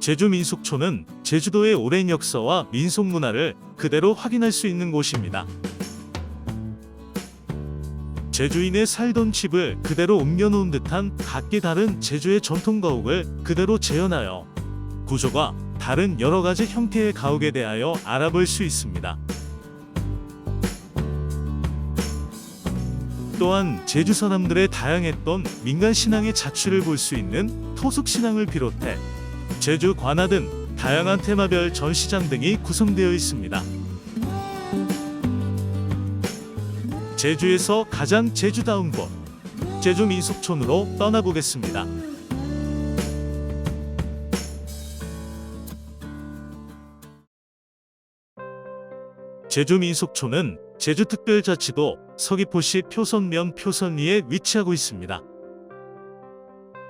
제주 민속촌은 제주도의 오랜 역사와 민속 문화를 그대로 확인할 수 있는 곳입니다. 제주인의 살던 집을 그대로 옮겨놓은 듯한 각기 다른 제주의 전통 가옥을 그대로 재현하여 구조가 다른 여러 가지 형태의 가옥에 대하여 알아볼 수 있습니다. 또한 제주 사람들의 다양했던 민간 신앙의 자취를 볼 수 있는 토속 신앙을 비롯해 제주 관아 등 다양한 테마별 전시장 등이 구성되어 있습니다. 제주에서 가장 제주다운 곳, 제주 민속촌으로 떠나보겠습니다. 제주 민속촌은 제주특별자치도 서귀포시 표선면 표선리에 위치하고 있습니다.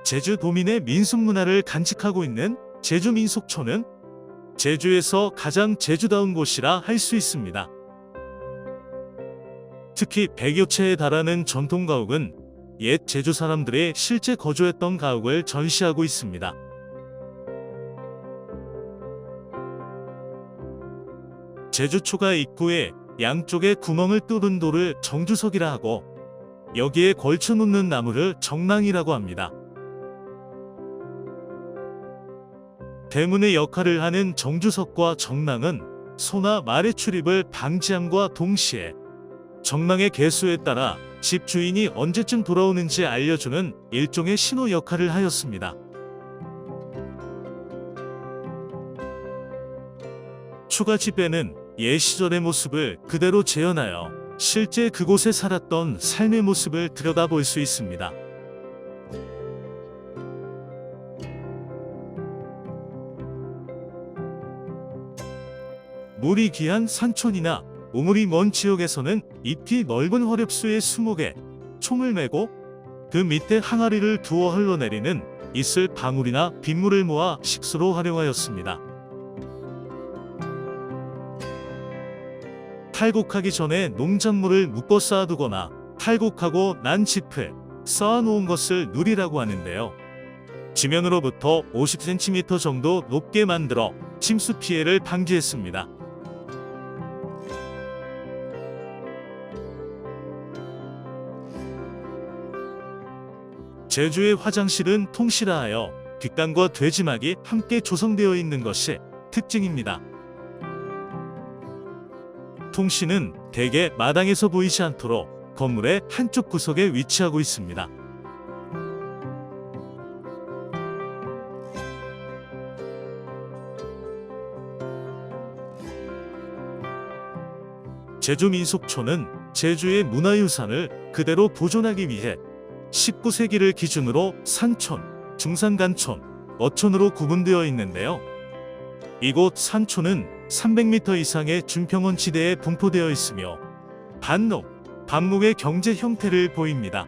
제주도민의 민속문화를 간직하고 있는 제주 민속촌은 제주에서 가장 제주다운 곳이라 할 수 있습니다. 특히 100여 채에 달하는 전통 가옥은 옛 제주 사람들이 실제 거주했던 가옥을 전시하고 있습니다. 제주초가 입구에 양쪽에 구멍을 뚫은 돌을 정주석이라 하고 여기에 걸쳐 놓는 나무를 정랑이라고 합니다. 대문의 역할을 하는 정주석과 정랑은 소나 말의 출입을 방지함과 동시에 정랑의 개수에 따라 집 주인이 언제쯤 돌아오는지 알려주는 일종의 신호 역할을 하였습니다. 초가집에는 옛 시절의 모습을 그대로 재현하여 실제 그곳에 살았던 삶의 모습을 들여다볼 수 있습니다. 물이 귀한 산촌이나 우물이 먼 지역에서는 잎이 넓은 화렵수에 20개 총을 메고 그 밑에 항아리를 두어 흘러내리는 이슬 방울이나 빗물을 모아 식수로 활용하였습니다. 탈곡하기 전에 농작물을 묶어 쌓아두거나 탈곡하고 난 짚을 쌓아놓은 것을 누리라고 하는데요. 지면으로부터 50cm 정도 높게 만들어 침수 피해를 방지했습니다. 제주의 화장실은 통실하여 뒷간과 돼지막이 함께 조성되어 있는 것이 특징입니다. 통실은 대개 마당에서 보이지 않도록 건물의 한쪽 구석에 위치하고 있습니다. 제주 민속촌은 제주의 문화유산을 그대로 보존하기 위해 19세기를 기준으로 산촌, 중산간촌, 어촌으로 구분되어 있는데요. 이곳 산촌은 300m 이상의 준평원 지대에 분포되어 있으며 반농, 반목의 경제 형태를 보입니다.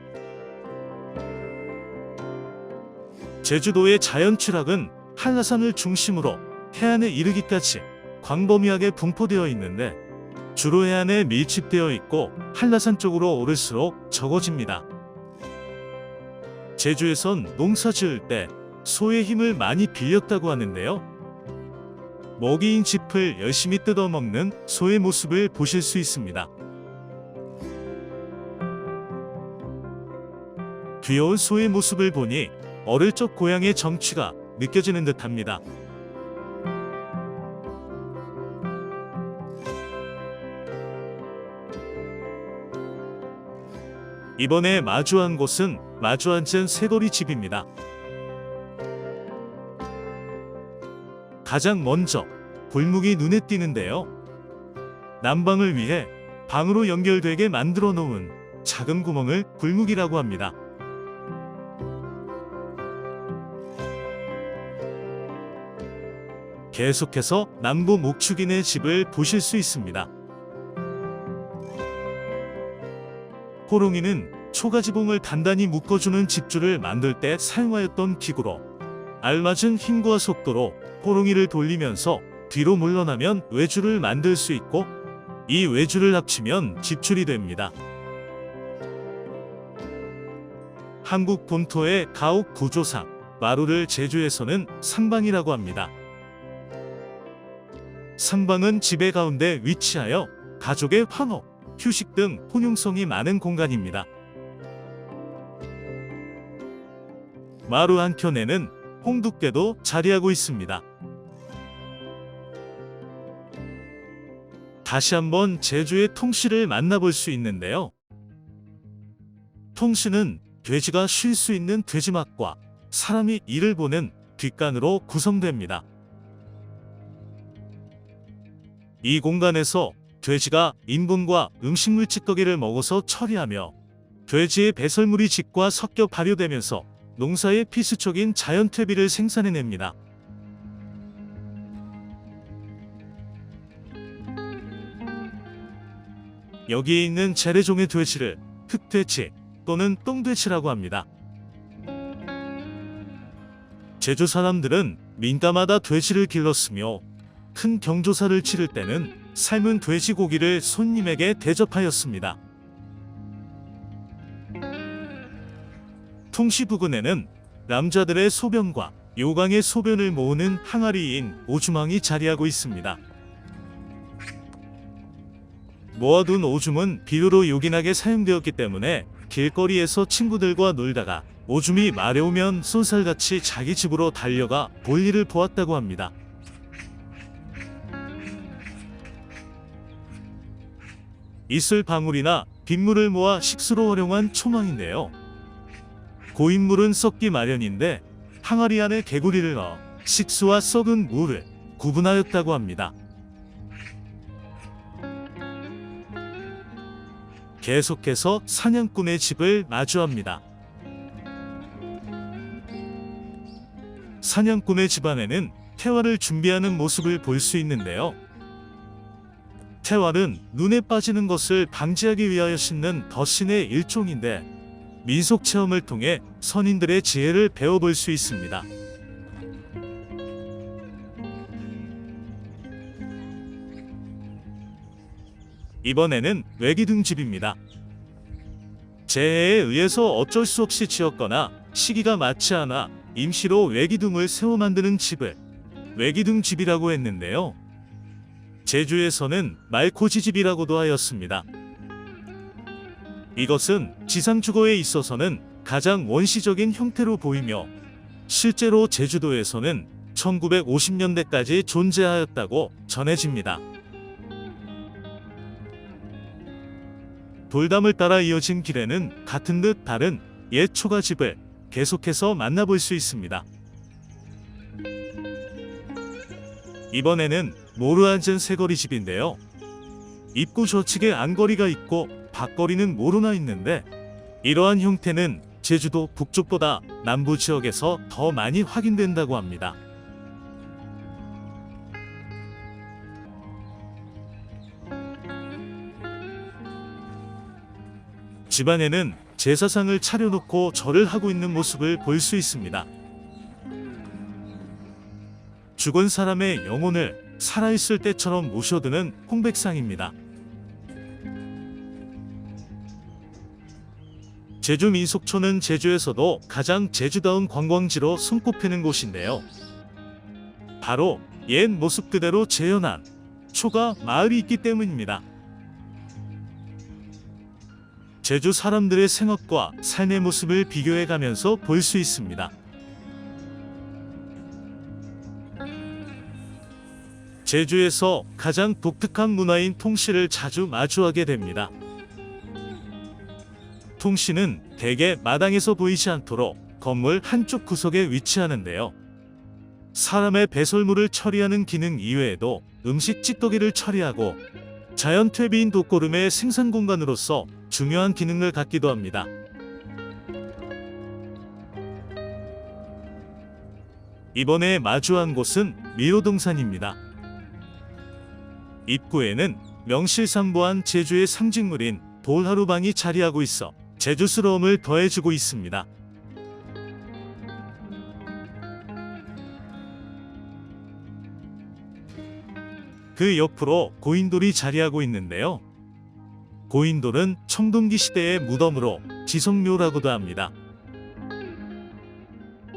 제주도의 자연 취락은 한라산을 중심으로 해안에 이르기까지 광범위하게 분포되어 있는데 주로 해안에 밀집되어 있고 한라산 쪽으로 오를수록 적어집니다. 제주에선 농사 지을 때 소의 힘을 많이 빌렸다고 하는데요. 먹이인 짚을 열심히 뜯어먹는 소의 모습을 보실 수 있습니다. 귀여운 소의 모습을 보니 어릴 적 고향의 정취가 느껴지는 듯합니다. 이번에 마주한 곳은 마주 앉은 새거리 집입니다. 가장 먼저 골목이 눈에 띄는데요. 난방을 위해 방으로 연결되게 만들어 놓은 작은 구멍을 골목이라고 합니다. 계속해서 남부 목축인의 집을 보실 수 있습니다. 호롱이는 초가지봉을 단단히 묶어주는 집줄을 만들 때 사용하였던 기구로 알맞은 힘과 속도로 호롱이를 돌리면서 뒤로 물러나면 외줄을 만들 수 있고 이 외줄을 합치면 집줄이 됩니다. 한국 본토의 가옥 구조상 마루를 제주에서는 상방이라고 합니다. 상방은 집의 가운데 위치하여 가족의 환호, 휴식 등 혼용성이 많은 공간입니다. 마루 한켠에는 홍두깨도 자리하고 있습니다. 다시 한번 제주의 통시를 만나볼 수 있는데요. 통시는 돼지가 쉴 수 있는 돼지막과 사람이 이를 보는 뒷간으로 구성됩니다. 이 공간에서 돼지가 인분과 음식물 찌꺼기를 먹어서 처리하며 돼지의 배설물이 짚과 섞여 발효되면서 농사의 필수적인 자연 퇴비를 생산해냅니다. 여기에 있는 재래종의 돼지를 흑돼지 또는 똥돼지라고 합니다. 제주 사람들은 민가마다 돼지를 길렀으며 큰 경조사를 치를 때는 삶은 돼지고기를 손님에게 대접하였습니다. 통시 부근에는 남자들의 소변과 요강의 소변을 모으는 항아리인 오줌왕이 자리하고 있습니다. 모아둔 오줌은 비료로 요긴하게 사용되었기 때문에 길거리에서 친구들과 놀다가 오줌이 마려우면 쏜살같이 자기 집으로 달려가 볼일을 보았다고 합니다. 이슬방울이나 빗물을 모아 식수로 활용한 초망인데요. 고인물은 썩기 마련인데 항아리 안에 개구리를 넣어 식수와 썩은 물을 구분하였다고 합니다. 계속해서 사냥꾼의 집을 마주합니다. 사냥꾼의 집 안에는 태활을 준비하는 모습을 볼 수 있는데요. 태활은 눈에 빠지는 것을 방지하기 위하여 신는 덧신의 일종인데 민속 체험을 통해 선인들의 지혜를 배워볼 수 있습니다. 이번에는 외기둥집입니다. 재해에 의해서 어쩔 수 없이 지었거나 시기가 맞지 않아 임시로 외기둥을 세워 만드는 집을 외기둥집이라고 했는데요. 제주에서는 말코지집이라고도 하였습니다. 이것은 지상주거에 있어서는 가장 원시적인 형태로 보이며 실제로 제주도에서는 1950년대까지 존재하였다고 전해집니다. 돌담을 따라 이어진 길에는 같은 듯 다른 옛 초가집을 계속해서 만나볼 수 있습니다. 이번에는 모루앉은 새거리집인데요. 입구 좌측에 안거리가 있고 밖거리는 모루나 있는데 이러한 형태는 제주도 북쪽보다 남부 지역에서 더 많이 확인된다고 합니다. 집안에는 제사상을 차려놓고 절을 하고 있는 모습을 볼 수 있습니다. 죽은 사람의 영혼을 살아있을 때처럼 모셔두는 홍백상입니다. 제주 민속촌은 제주에서도 가장 제주다운 관광지로 손꼽히는 곳인데요. 바로 옛 모습 그대로 재현한 초가 마을이 있기 때문입니다. 제주 사람들의 생업과 삶의 모습을 비교해 가면서 볼 수 있습니다. 제주에서 가장 독특한 문화인 통시를 자주 마주하게 됩니다. 통시는 대개 마당에서 보이지 않도록 건물 한쪽 구석에 위치하는데요. 사람의 배설물을 처리하는 기능 이외에도 음식 찌꺼기를 처리하고 자연 퇴비인 독고름의 생산 공간으로서 중요한 기능을 갖기도 합니다. 이번에 마주한 곳은 미로동산입니다. 입구에는 명실상부한 제주의 상징물인 돌하루방이 자리하고 있어 제주스러움을 더해주고 있습니다. 그 옆으로 고인돌이 자리하고 있는데요. 고인돌은 청동기 시대의 무덤으로 지성묘라고도 합니다.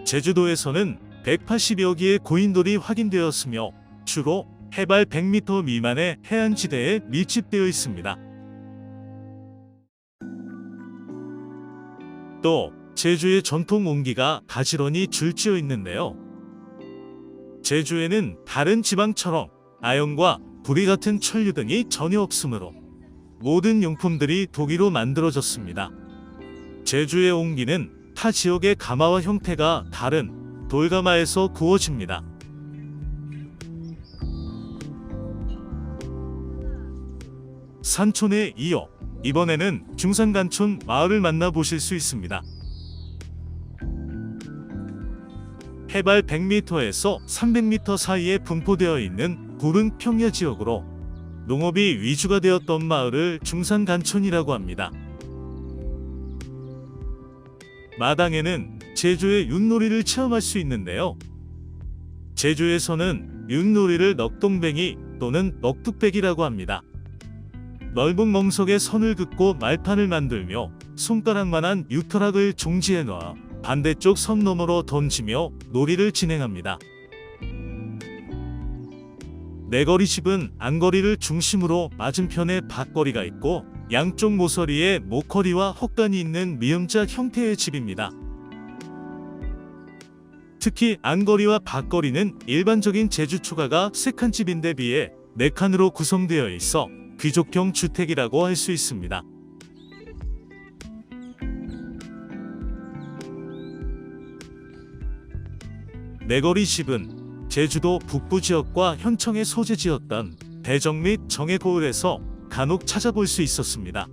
제주도에서는 180여 개의 고인돌이 확인되었으며 주로 해발 100m 미만의 해안지대에 밀집되어 있습니다. 또 제주의 전통 옹기가 가지런히 줄지어 있는데요. 제주에는 다른 지방처럼 아연과 구리 같은 천류 등이 전혀 없으므로 모든 용품들이 독일로 만들어졌습니다. 제주의 옹기는 타 지역의 가마와 형태가 다른 돌가마에서 구워집니다. 산촌에 이어 이번에는 중산간촌 마을을 만나보실 수 있습니다. 해발 100m에서 300m 사이에 분포되어 있는 푸른 평야 지역으로 농업이 위주가 되었던 마을을 중산간촌이라고 합니다. 마당에는 제주의 윷놀이를 체험할 수 있는데요. 제주에서는 윷놀이를 넉동뱅이 또는 넉뚝배기라고 합니다. 넓은 멍석에 선을 긋고 말판을 만들며 손가락만한 유토락을 종지에 넣어 반대쪽 선 너머로 던지며 놀이를 진행합니다. 내거리집은 안거리를 중심으로 맞은편에 밭거리가 있고 양쪽 모서리에 모커리와 헛간이 있는 미음자 형태의 집입니다. 특히 안거리와 밭거리는 일반적인 제주 초가가 3칸집인데 비해 4칸으로 구성되어 있어 귀족형 주택이라고 할 수 있습니다. 내거리집은 제주도 북부 지역과 현청의 소재지였던 대정 및 정해 고을에서 간혹 찾아볼 수 있었습니다.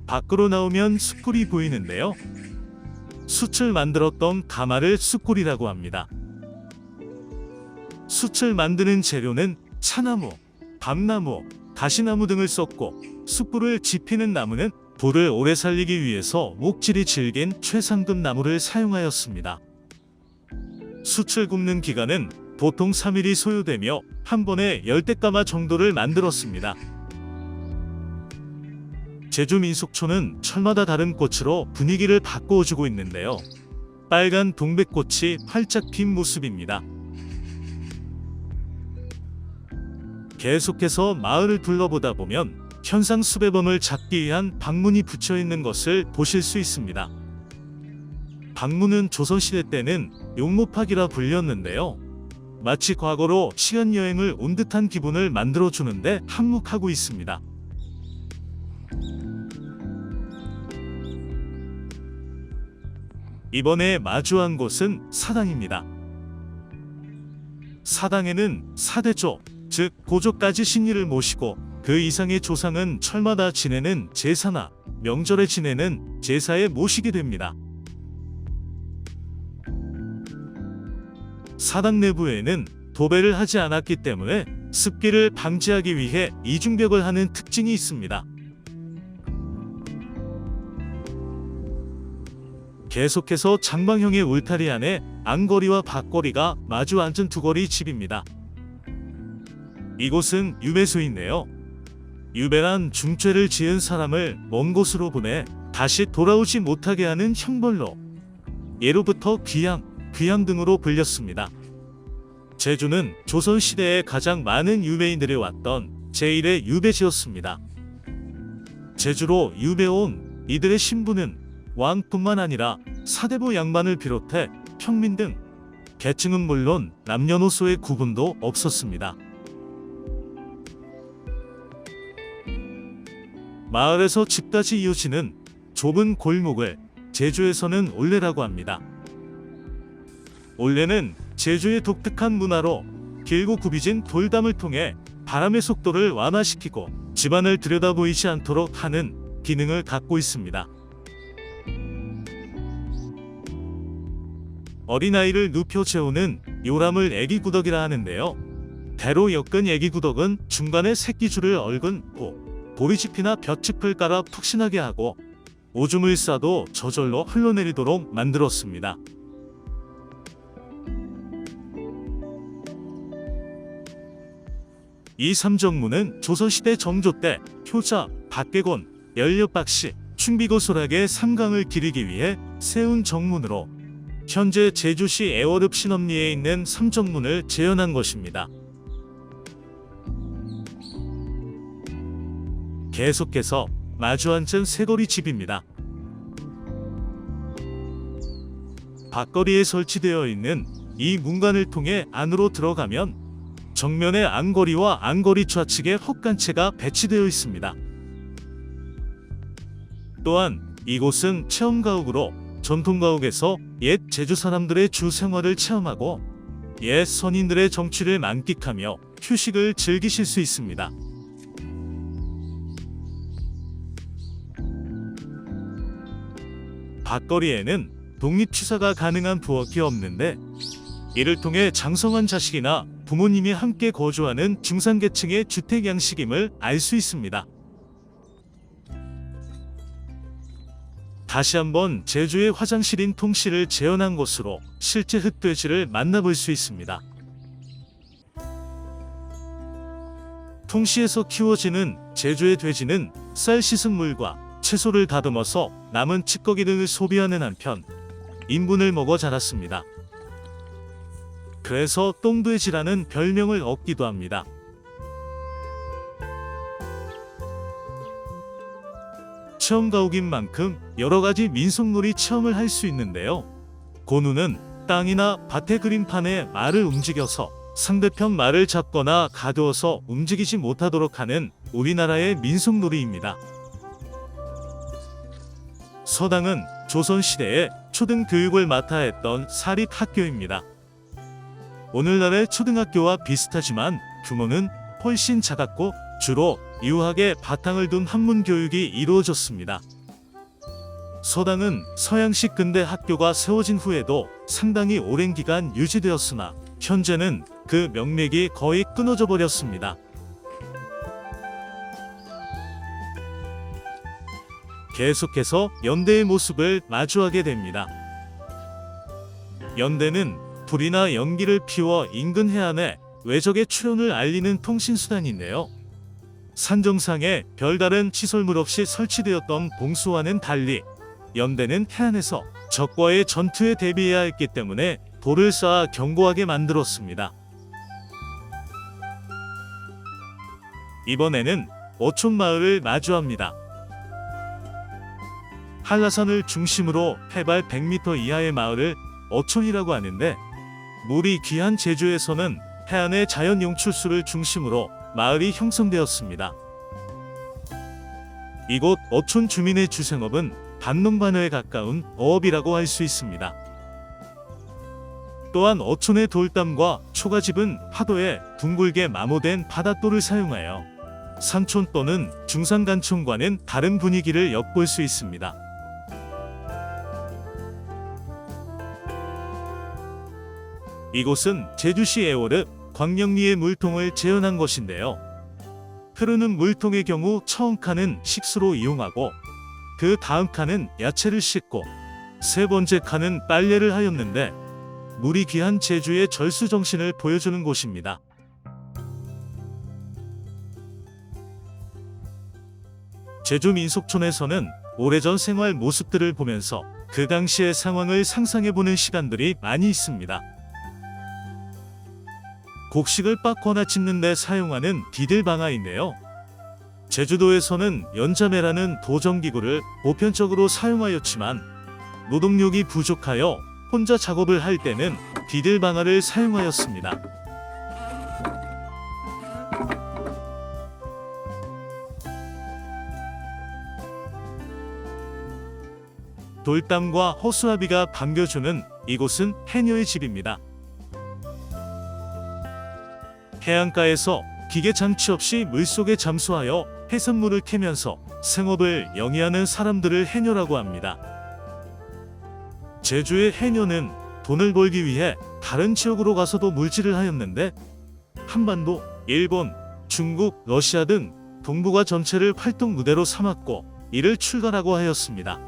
밖으로 나오면 숯불이 보이는데요. 숯을 만들었던 가마를 숯골이라고 합니다. 숯을 만드는 재료는 차나무, 밤나무, 가시나무 등을 썼고 숯불을 지피는 나무는 불을 오래 살리기 위해서 목질이 질긴 최상급 나무를 사용하였습니다. 숯을 굽는 기간은 보통 3일이 소요되며 한 번에 10대가마 정도를 만들었습니다. 제주 민속촌은 철마다 다른 꽃으로 분위기를 바꾸어주고 있는데요. 빨간 동백꽃이 활짝 핀 모습입니다. 계속해서 마을을 둘러보다 보면 현상 수배범을 잡기 위한 방문이 붙여 있는 것을 보실 수 있습니다. 방문은 조선시대 때는 용모팍이라 불렸는데요. 마치 과거로 시간여행을 온 듯한 기분을 만들어주는데 한몫하고 있습니다. 이번에 마주한 곳은 사당입니다. 사당에는 사대조, 즉 고조까지 신리를 모시고 그 이상의 조상은 철마다 지내는 제사나 명절에 지내는 제사에 모시게 됩니다. 사당 내부에는 도배를 하지 않았기 때문에 습기를 방지하기 위해 이중벽을 하는 특징이 있습니다. 계속해서 장방형의 울타리 안에 안거리와 밭거리가 마주 앉은 두거리 집입니다. 이곳은 유배소인데요. 유배란 중죄를 지은 사람을 먼 곳으로 보내 다시 돌아오지 못하게 하는 형벌로 예로부터 귀양 등으로 불렸습니다. 제주는 조선시대에 가장 많은 유배인들이 왔던 제1의 유배지였습니다. 제주로 유배온 이들의 신분은 왕뿐만 아니라 사대부 양반을 비롯해 평민 등 계층은 물론 남녀노소의 구분도 없었습니다. 마을에서 집까지 이어지는 좁은 골목을 제주에서는 올레라고 합니다. 올레는 제주의 독특한 문화로 길고 굽이진 돌담을 통해 바람의 속도를 완화시키고 집안을 들여다보이지 않도록 하는 기능을 갖고 있습니다. 어린아이를 눕혀 재우는 요람을 애기구덕이라 하는데요. 대로 엮은 애기구덕은 중간에 새끼줄을 얽은 보리짚이나 볏짚을 깔아 푹신하게 하고 오줌을 싸도 저절로 흘러내리도록 만들었습니다. 이 삼정문은 조선시대 정조 때 효자, 박계곤, 연료박씨, 충비고소락의 삼강을 기리기 위해 세운 정문으로 현재 제주시 애월읍 신엄리에 있는 삼정문을 재현한 것입니다. 계속해서 마주 앉은 새거리 집입니다. 밖거리에 설치되어 있는 이 문간을 통해 안으로 들어가면 정면에 안거리와 안거리 좌측에 헛간채가 배치되어 있습니다. 또한 이곳은 체험가옥으로 전통가옥에서 옛 제주 사람들의 주 생활을 체험하고 옛 선인들의 정취를 만끽하며 휴식을 즐기실 수 있습니다. 밖거리에는 독립취사가 가능한 부엌이 없는데 이를 통해 장성한 자식이나 부모님이 함께 거주하는 중산계층의 주택 양식임을 알 수 있습니다. 다시 한번 제주의 화장실인 통실을 재현한 곳으로 실제 흑돼지를 만나볼 수 있습니다. 통시에서 키워지는 제주의 돼지는 쌀 씻은 물과 채소를 다듬어서 남은 찌꺼기 등을 소비하는 한편 인분을 먹어 자랐습니다. 그래서 똥돼지라는 별명을 얻기도 합니다. 체험가옥인 만큼 여러가지 민속놀이 체험을 할 수 있는데요. 고누는 땅이나 밭의 그림판에 말을 움직여서 상대편 말을 잡거나 가두어서 움직이지 못하도록 하는 우리나라의 민속놀이입니다. 서당은 조선시대에 초등교육을 맡아 했던 사립학교입니다. 오늘날의 초등학교와 비슷하지만 규모는 훨씬 작았고 주로 유학에 바탕을 둔 한문교육이 이루어졌습니다. 서당은 서양식 근대 학교가 세워진 후에도 상당히 오랜 기간 유지되었으나 현재는 그 명맥이 거의 끊어져 버렸습니다. 계속해서 연대의 모습을 마주하게 됩니다. 연대는 불이나 연기를 피워 인근 해안에 외적의 출현을 알리는 통신수단인데요. 산정상에 별다른 시설물 없이 설치되었던 봉수와는 달리 연대는 해안에서 적과의 전투에 대비해야 했기 때문에 돌을 쌓아 견고하게 만들었습니다. 이번에는 어촌마을을 마주합니다. 한라산을 중심으로 해발 100m 이하의 마을을 어촌이라고 하는데 물이 귀한 제주에서는 해안의 자연 용출수를 중심으로 마을이 형성되었습니다. 이곳 어촌 주민의 주생업은 반농반어에 가까운 어업이라고 할 수 있습니다. 또한 어촌의 돌담과 초가집은 파도에 둥글게 마모된 바닷돌을 사용하여 산촌 또는 중산간촌과는 다른 분위기를 엿볼 수 있습니다. 이곳은 제주시 애월읍 광령리의 물통을 재현한 것인데요. 흐르는 물통의 경우 처음 칸은 식수로 이용하고 그 다음 칸은 야채를 씻고 세 번째 칸은 빨래를 하였는데 물이 귀한 제주의 절수정신을 보여주는 곳입니다. 제주 민속촌에서는 오래전 생활 모습들을 보면서 그 당시의 상황을 상상해보는 시간들이 많이 있습니다. 곡식을 빻거나 찢는 데 사용하는 디딜방아인데요. 제주도에서는 연자매라는 도정기구를 보편적으로 사용하였지만 노동력이 부족하여 혼자 작업을 할 때는 디딜방아를 사용하였습니다. 돌담과 허수아비가 반겨주는 이곳은 해녀의 집입니다. 해안가에서 기계 장치 없이 물속에 잠수하여 해산물을 캐면서 생업을 영위하는 사람들을 해녀라고 합니다. 제주의 해녀는 돈을 벌기 위해 다른 지역으로 가서도 물질을 하였는데 한반도, 일본, 중국, 러시아 등 동북아 전체를 활동 무대로 삼았고 이를 출가라고 하였습니다.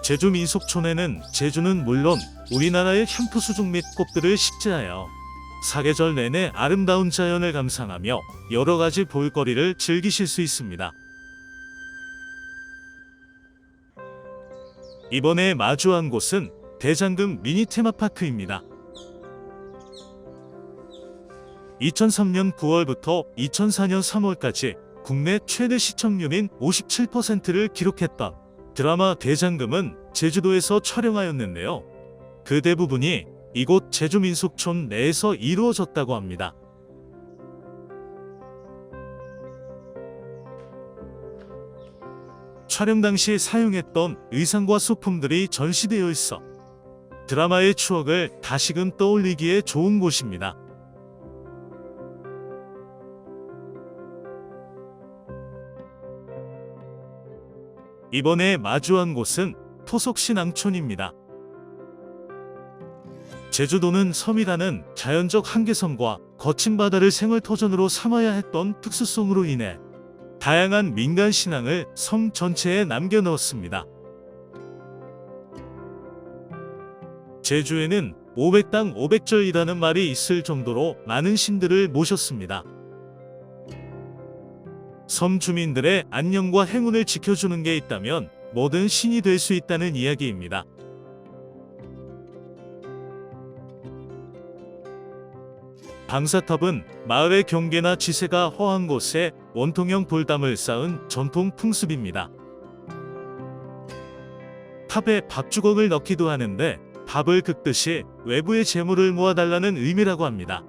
제주 민속촌에는 제주는 물론 우리나라의 향토수족 및 꽃들을 식재하여 사계절 내내 아름다운 자연을 감상하며 여러가지 볼거리를 즐기실 수 있습니다. 이번에 마주한 곳은 대장금 미니 테마파크입니다. 2003년 9월부터 2004년 3월까지 국내 최대 시청률인 57%를 기록했던 드라마 대장금은 제주도에서 촬영하였는데요. 그 대부분이 이곳 제주민속촌 내에서 이루어졌다고 합니다. 촬영 당시 사용했던 의상과 소품들이 전시되어 있어 드라마의 추억을 다시금 떠올리기에 좋은 곳입니다. 이번에 마주한 곳은 토속신앙촌입니다. 제주도는 섬이라는 자연적 한계선과 거친 바다를 생활터전으로 삼아야 했던 특수성으로 인해 다양한 민간 신앙을 섬 전체에 남겨놓았습니다. 제주에는 500당 500절이라는 말이 있을 정도로 많은 신들을 모셨습니다. 섬 주민들의 안녕과 행운을 지켜주는 게 있다면 뭐든 신이 될 수 있다는 이야기입니다. 방사탑은 마을의 경계나 지세가 허한 곳에 원통형 돌담을 쌓은 전통 풍습입니다. 탑에 밥주걱을 넣기도 하는데 밥을 긁듯이 외부의 재물을 모아달라는 의미라고 합니다.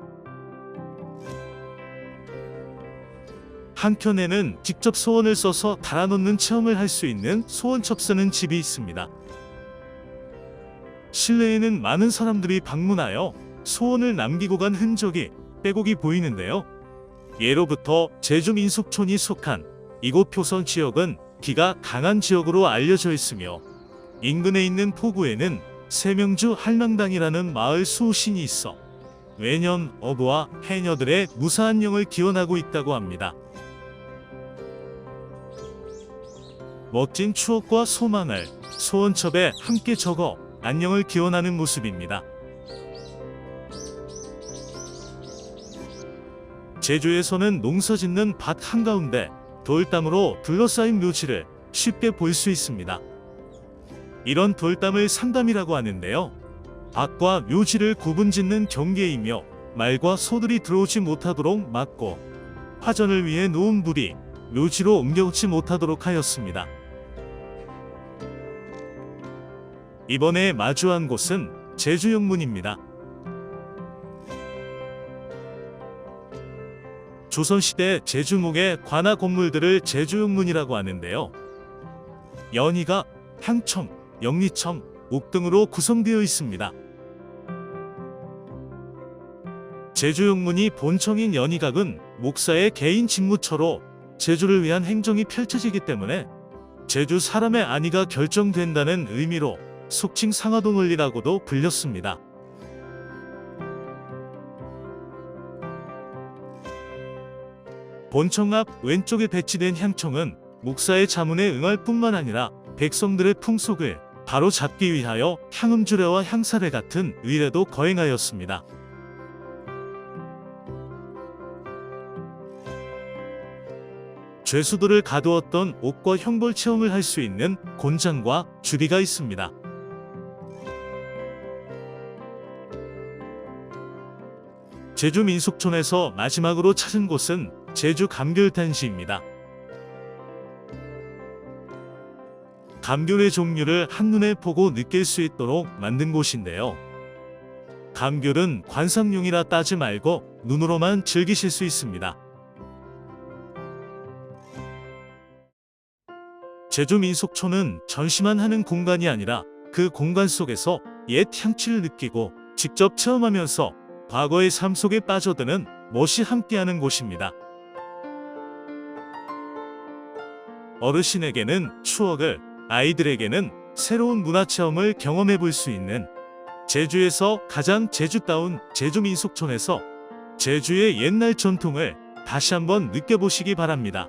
한켠에는 직접 소원을 써서 달아놓는 체험을 할 수 있는 소원첩 쓰는 집이 있습니다. 실내에는 많은 사람들이 방문하여 소원을 남기고 간 흔적이 빼곡히 보이는데요. 예로부터 제주민속촌이 속한 이곳 표선 지역은 기가 강한 지역으로 알려져 있으며 인근에 있는 포구에는 세명주 한랑당이라는 마을 수호신이 있어 매년 어부와 해녀들의 무사한 영을 기원하고 있다고 합니다. 멋진 추억과 소망을 소원첩에 함께 적어 안녕을 기원하는 모습입니다. 제주에서는 농사짓는 밭 한가운데 돌담으로 둘러싸인 묘지를 쉽게 볼 수 있습니다. 이런 돌담을 상담이라고 하는데요. 밭과 묘지를 구분짓는 경계이며 말과 소들이 들어오지 못하도록 막고 화전을 위해 놓은 불이 묘지로 옮겨오지 못하도록 하였습니다. 이번에 마주한 곳은 제주영문입니다. 조선시대 제주목의 관아 건물들을 제주영문이라고 하는데요. 연희각, 향청, 영리청, 옥 등으로 구성되어 있습니다. 제주영문이 본청인 연희각은 목사의 개인 직무처로 제주를 위한 행정이 펼쳐지기 때문에 제주 사람의 안위가 결정된다는 의미로 속칭 상하동을리라고도 불렸습니다. 본청 앞 왼쪽에 배치된 향청은 목사의 자문에 응할 뿐만 아니라 백성들의 풍속을 바로 잡기 위하여 향음주례와 향사례 같은 의례도 거행하였습니다. 죄수들을 가두었던 옥과 형벌 체험을 할 수 있는 곤장과 주리가 있습니다. 제주 민속촌에서 마지막으로 찾은 곳은 제주 감귤단지입니다. 감귤의 종류를 한눈에 보고 느낄 수 있도록 만든 곳인데요. 감귤은 관상용이라 따지 말고 눈으로만 즐기실 수 있습니다. 제주 민속촌은 전시만 하는 공간이 아니라 그 공간 속에서 옛 향취를 느끼고 직접 체험하면서 과거의 삶 속에 빠져드는 멋이 함께하는 곳입니다. 어르신에게는 추억을, 아이들에게는 새로운 문화체험을 경험해 볼 수 있는 제주에서 가장 제주다운 제주민속촌에서 제주의 옛날 전통을 다시 한번 느껴보시기 바랍니다.